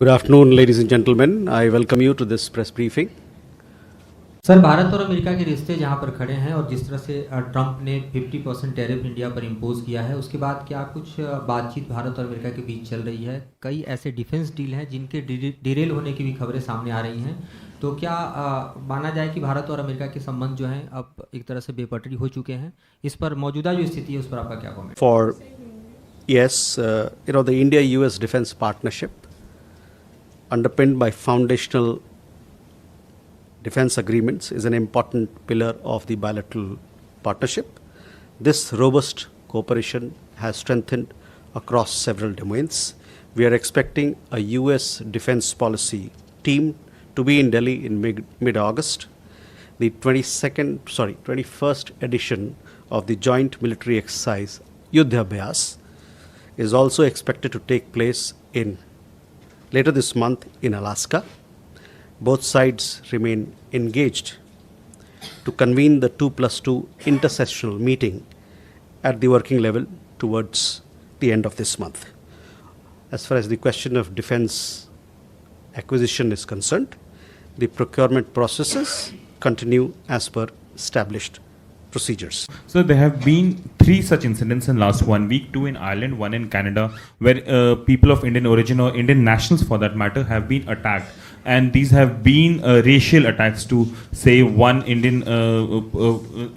Good afternoon, ladies and gentlemen. I welcome you to this press briefing. Sir, Bharat और America के रिश्ते जहां पर खड़े हैं और जिस तरह से ट्रंप ने 50% टैरिफ इंडिया पर इम्पोज किया है, उसके बाद क्या कुछ बातचीत भारत और अमेरिका के बीच चल रही है? कई ऐसे डिफेंस डील हैं जिनके डिरेल होने की भी खबरें सामने आ रही हैं। तो क्या माना जाए कि भारत और अमेरिका के संबंध जो हैं अब एक तरह से बेपटरी हो चुके हैं? इस पर मौजूदा जो स्थिति है उस पर आपका क्या comment? For yes, the India-US defense partnership, underpinned by foundational defense agreements, is an important pillar of the bilateral partnership. This robust cooperation has strengthened across several domains. We are expecting a US defense policy team to be in Delhi in mid-August. The 21st edition of the joint military exercise Yuddha Abhyas is also expected to take place later this month in Alaska. Both sides remain engaged to convene the 2+2 intersessional meeting at the working level towards the end of this month. As far as the question of defense acquisition is concerned, the procurement processes continue as per established procedures. So there have been 3 such incidents in last 1 week, 2 in Ireland, 1 in Canada, where people of Indian origin or Indian nationals for that matter have been attacked. And these have been racial attacks. To say, one Indian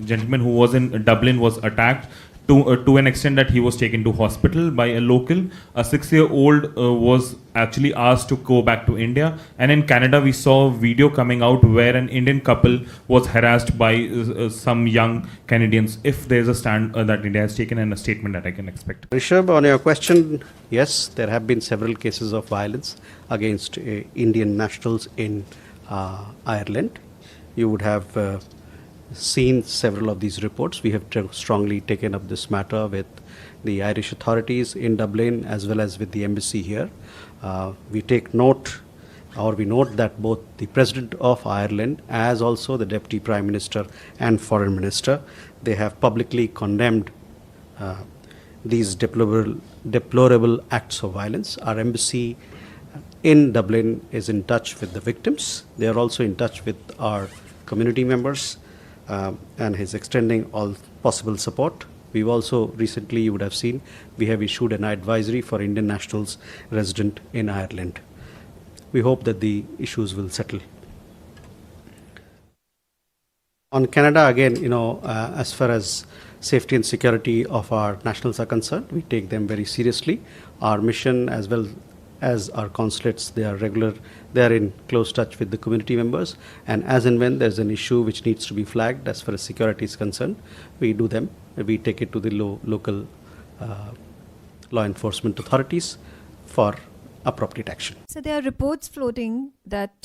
gentleman who was in Dublin was attacked to an extent that he was taken to hospital by a local. A 6-year-old was actually asked to go back to India. And in Canada, we saw a video coming out where an Indian couple was harassed by some young Canadians. If there's a stand that India has taken and a statement that I can expect. Rishabh, on your question, yes, there have been several cases of violence against Indian nationals in Ireland. You would have seen several of these reports. We have strongly taken up this matter with the Irish authorities in Dublin as well as with the embassy here. We note that both the President of Ireland as also the Deputy Prime Minister and Foreign Minister, they have publicly condemned these deplorable acts of violence. Our embassy in Dublin is in touch with the victims. They are also in touch with our community members and is extending all possible support. We've also recently, you would have seen, we have issued an advisory for Indian nationals resident in Ireland. We hope that the issues will settle. On Canada, again, as far as safety and security of our nationals are concerned, we take them very seriously. Our mission as well as our consulates, they are in close touch with the community members, and as and when there's an issue which needs to be flagged as far as security is concerned, we take it to the local law enforcement authorities for appropriate action. So there are reports floating that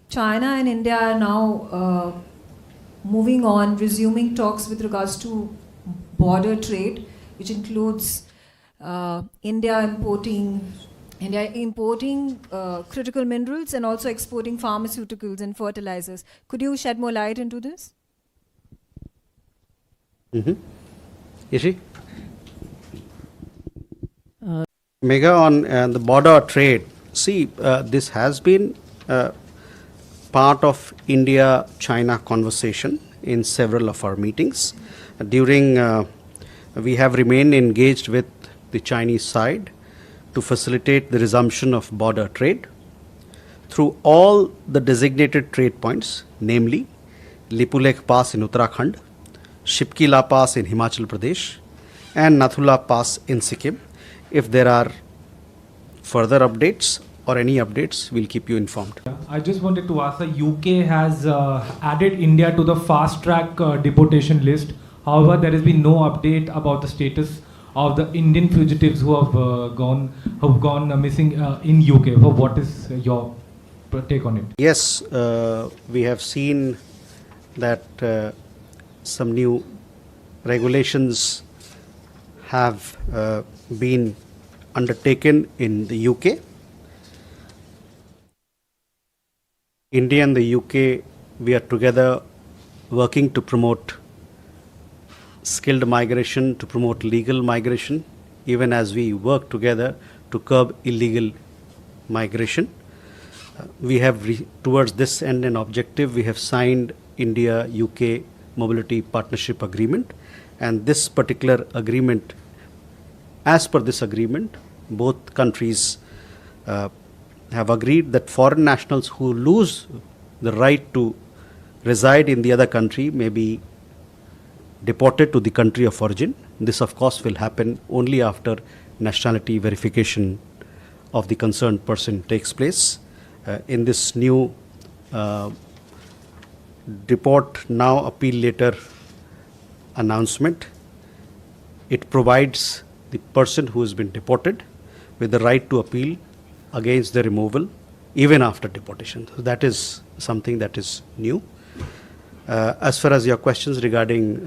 China and India are now moving on, resuming talks with regards to border trade, which includes India importing critical minerals and also exporting pharmaceuticals and fertilizers. Could you shed more light into this? Ishi? Mega, on the border trade, see, this has been part of India-China conversation in several of our meetings. We have remained engaged with the Chinese side to facilitate the resumption of border trade through all the designated trade points, namely Lipulekh Pass in Uttarakhand, Shipkila Pass in Himachal Pradesh, and Nathula Pass in Sikkim. If there are further updates or any updates, we'll keep you informed. I just wanted to ask, the UK has added India to the fast track deportation list. However, there has been no update about the status of the Indian fugitives who have gone missing in UK. So what is your take on it? Yes, we have seen that some new regulations have been undertaken in the UK. India and the UK, we are together working to promote skilled migration, to promote legal migration, even as we work together to curb illegal migration. We have, towards this end and objective, we have signed India-UK Mobility Partnership Agreement, and this particular agreement, as per this agreement, both countries have agreed that foreign nationals who lose the right to reside in the other country may be deported to the country of origin. This, of course, will happen only after nationality verification of the concerned person takes place. In this new deport now, appeal later announcement, it provides the person who has been deported with the right to appeal against the removal even after deportation. So that is something that is new. As far as your questions regarding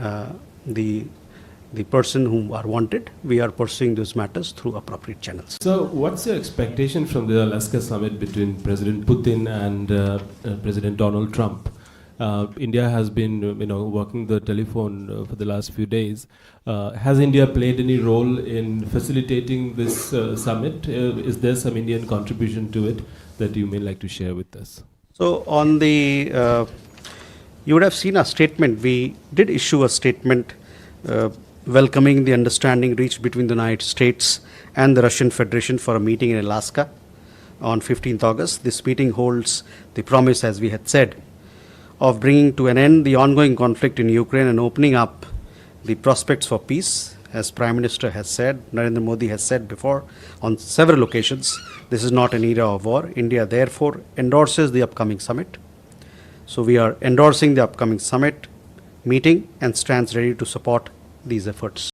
the person whom are wanted, we are pursuing those matters through appropriate channels. So, what's your expectation from the Alaska summit between President Putin and President Donald Trump? India has been, working the telephone for the last few days. Has India played any role in facilitating this summit? Is there some Indian contribution to it that you may like to share with us? So, on the, you would have seen a statement. We did issue a statement welcoming the understanding reached between the United States and the Russian Federation for a meeting in Alaska on 15th August. This meeting holds the promise, as we had said, of bringing to an end the ongoing conflict in Ukraine and opening up the prospects for peace. As Prime Minister has said, Narendra Modi has said before on several occasions, this is not an era of war. India therefore endorses the upcoming summit. So we are endorsing the upcoming summit meeting and stands ready to support these efforts.